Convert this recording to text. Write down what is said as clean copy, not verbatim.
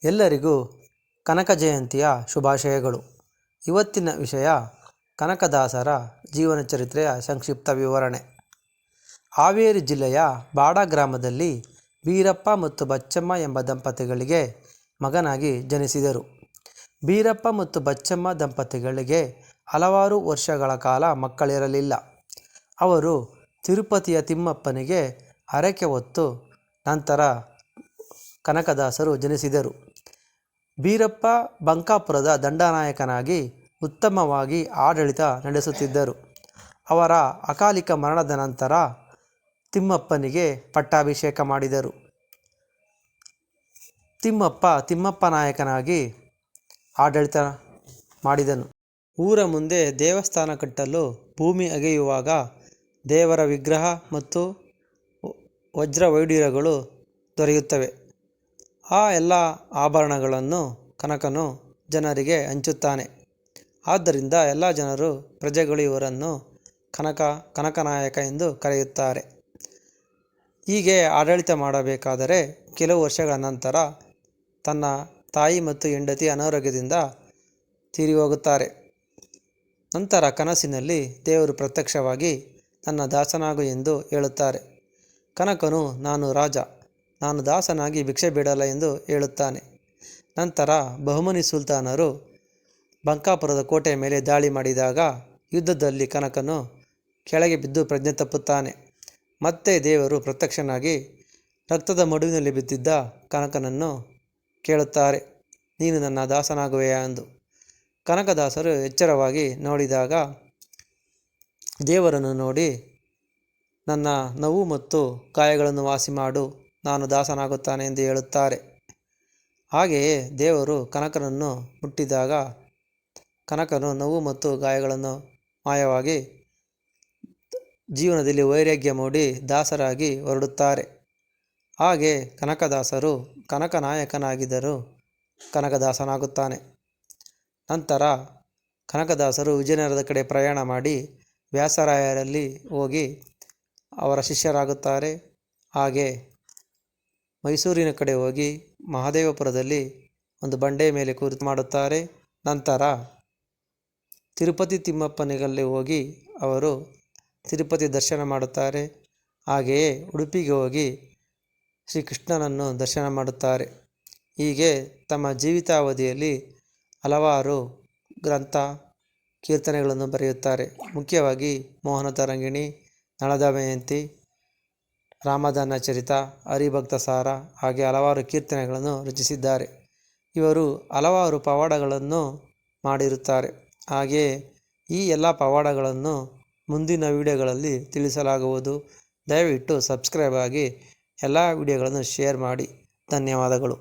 ಎಲ್ಲರಿಗೂ ಕನಕ ಜಯಂತಿಯ ಶುಭಾಶಯಗಳು. ಇವತ್ತಿನ ವಿಷಯ ಕನಕದಾಸರ ಜೀವನ ಚರಿತ್ರೆಯ ಸಂಕ್ಷಿಪ್ತ ವಿವರಣೆ. ಹಾವೇರಿ ಜಿಲ್ಲೆಯ ಬಾಡ ಗ್ರಾಮದಲ್ಲಿ ಬೀರಪ್ಪ ಮತ್ತು ಬಚ್ಚಮ್ಮ ಎಂಬ ದಂಪತಿಗಳಿಗೆ ಮಗನಾಗಿ ಜನಿಸಿದರು. ಬೀರಪ್ಪ ಮತ್ತು ಬಚ್ಚಮ್ಮ ದಂಪತಿಗಳಿಗೆ ಹಲವಾರು ವರ್ಷಗಳ ಕಾಲ ಮಕ್ಕಳಿರಲಿಲ್ಲ. ಅವರು ತಿರುಪತಿಯ ತಿಮ್ಮಪ್ಪನಿಗೆ ಹರಕೆ ಹೊತ್ತು ನಂತರ ಕನಕದಾಸರು ಜನಿಸಿದರು. ಬೀರಪ್ಪ ಬಂಕಾಪುರದ ದಂಡನಾಯಕನಾಗಿ ಉತ್ತಮವಾಗಿ ಆಡಳಿತ ನಡೆಸುತ್ತಿದ್ದರು. ಅವರ ಅಕಾಲಿಕ ಮರಣದ ನಂತರ ತಿಮ್ಮಪ್ಪನಿಗೆ ಪಟ್ಟಾಭಿಷೇಕ ಮಾಡಿದರು. ತಿಮ್ಮಪ್ಪ ನಾಯಕನಾಗಿ ಆಡಳಿತ ಮಾಡಿದನು. ಊರ ಮುಂದೆ ದೇವಸ್ಥಾನ ಕಟ್ಟಲು ಭೂಮಿ ಅಗೆಯುವಾಗ ದೇವರ ವಿಗ್ರಹ ಮತ್ತು ವಜ್ರ ವೈಡೂರ್ಯಗಳು ದೊರೆಯುತ್ತವೆ. ಆ ಎಲ್ಲ ಆಭರಣಗಳನ್ನು ಕನಕನು ಜನರಿಗೆ ಹಂಚುತ್ತಾನೆ. ಆದ್ದರಿಂದ ಎಲ್ಲ ಜನರು, ಪ್ರಜೆಗಳು ಇವರನ್ನು ಕನಕನಾಯಕ ಎಂದು ಕರೆಯುತ್ತಾರೆ. ಹೀಗೆ ಆಡಳಿತ ಮಾಡಬೇಕಾದರೆ ಕೆಲವು ವರ್ಷಗಳ ನಂತರ ತನ್ನ ತಾಯಿ ಮತ್ತು ಹೆಂಡತಿ ಅನಾರೋಗ್ಯದಿಂದ ತೀರಿ ಹೋಗುತ್ತಾರೆ. ನಂತರ ಕನಸಿನಲ್ಲಿ ದೇವರು ಪ್ರತ್ಯಕ್ಷವಾಗಿ ನನ್ನ ದಾಸನಾಗು ಎಂದು ಹೇಳುತ್ತಾರೆ. ಕನಕನು ನಾನು ರಾಜ, ನಾನು ದಾಸನಾಗಿ ಭಿಕ್ಷೆ ಬೇಡಲ್ಲ ಎಂದು ಹೇಳುತ್ತಾನೆ. ನಂತರ ಬಹುಮನಿ ಸುಲ್ತಾನರು ಬಂಕಾಪುರದ ಕೋಟೆಯ ಮೇಲೆ ದಾಳಿ ಮಾಡಿದಾಗ ಯುದ್ಧದಲ್ಲಿ ಕನಕನು ಕೆಳಗೆ ಬಿದ್ದು ಪ್ರಜ್ಞೆ ತಪ್ಪುತ್ತಾನೆ. ಮತ್ತೆ ದೇವರು ಪ್ರತ್ಯಕ್ಷನಾಗಿ ರಕ್ತದ ಮಡುವಿನಲ್ಲಿ ಬಿದ್ದಿದ್ದ ಕನಕನನ್ನು ಕೇಳುತ್ತಾರೆ, ನೀನು ನನ್ನ ದಾಸನಾಗುವೆಯಾ ಎಂದು. ಕನಕದಾಸರು ಎಚ್ಚರವಾಗಿ ನೋಡಿದಾಗ ದೇವರನ್ನು ನೋಡಿ, ನನ್ನ ನೋವು ಮತ್ತು ಗಾಯಗಳನ್ನು ವಾಸಿ ಮಾಡು, ನಾನು ದಾಸನಾಗುತ್ತಾನೆ ಎಂದು ಹೇಳುತ್ತಾರೆ. ಹಾಗೆಯೇ ದೇವರು ಕನಕನನ್ನು ಮುಟ್ಟಿದಾಗ ಕನಕನು ನೋವು ಮತ್ತು ಗಾಯಗಳನ್ನು ಮಾಯವಾಗಿ ಜೀವನದಲ್ಲಿ ವೈರಾಗ್ಯ ಮೂಡಿ ದಾಸರಾಗಿ ಹೊರಡುತ್ತಾರೆ. ಹಾಗೆ ಕನಕದಾಸರು ಕನಕನಾಯಕನಾಗಿದ್ದರೂ ಕನಕದಾಸನಾಗುತ್ತಾನೆ. ನಂತರ ಕನಕದಾಸರು ವಿಜಯನಗರದ ಕಡೆ ಪ್ರಯಾಣ ಮಾಡಿ ವ್ಯಾಸರಾಯರಲ್ಲಿ ಹೋಗಿ ಅವರ ಶಿಷ್ಯರಾಗುತ್ತಾರೆ. ಹಾಗೆ ಮೈಸೂರಿನ ಕಡೆ ಹೋಗಿ ಮಹದೇವಪುರದಲ್ಲಿ ಒಂದು ಬಂಡೆ ಮೇಲೆ ಕುರಿತು ಮಾಡುತ್ತಾರೆ. ನಂತರ ತಿರುಪತಿ ತಿಮ್ಮಪ್ಪನಿಗಲ್ಲಿ ಹೋಗಿ ಅವರು ತಿರುಪತಿ ದರ್ಶನ ಮಾಡುತ್ತಾರೆ. ಹಾಗೆಯೇ ಉಡುಪಿಗೆ ಹೋಗಿ ಶ್ರೀಕೃಷ್ಣನನ್ನು ದರ್ಶನ ಮಾಡುತ್ತಾರೆ. ಹೀಗೆ ತಮ್ಮ ಜೀವಿತಾವಧಿಯಲ್ಲಿ ಹಲವಾರು ಗ್ರಂಥ ಕೀರ್ತನೆಗಳನ್ನು ಬರೆಯುತ್ತಾರೆ. ಮುಖ್ಯವಾಗಿ ಮೋಹನ ತರಂಗಿಣಿ, ನಳದಮಯಂತಿ, ರಾಮದಾನ ಚರಿತ, ಹರಿಭಕ್ತ ಸಾರ ಹಾಗೆ ಹಲವಾರು ಕೀರ್ತನೆಗಳನ್ನು ರಚಿಸಿದ್ದಾರೆ. ಇವರು ಹಲವಾರು ಪವಾಡಗಳನ್ನು ಮಾಡಿರುತ್ತಾರೆ. ಹಾಗೆಯೇ ಈ ಎಲ್ಲ ಪವಾಡಗಳನ್ನು ಮುಂದಿನ ವಿಡಿಯೋಗಳಲ್ಲಿ ತಿಳಿಸಲಾಗುವುದು. ದಯವಿಟ್ಟು ಸಬ್ಸ್ಕ್ರೈಬ್ ಆಗಿ ಎಲ್ಲ ವಿಡಿಯೋಗಳನ್ನು ಶೇರ್ ಮಾಡಿ. ಧನ್ಯವಾದಗಳು.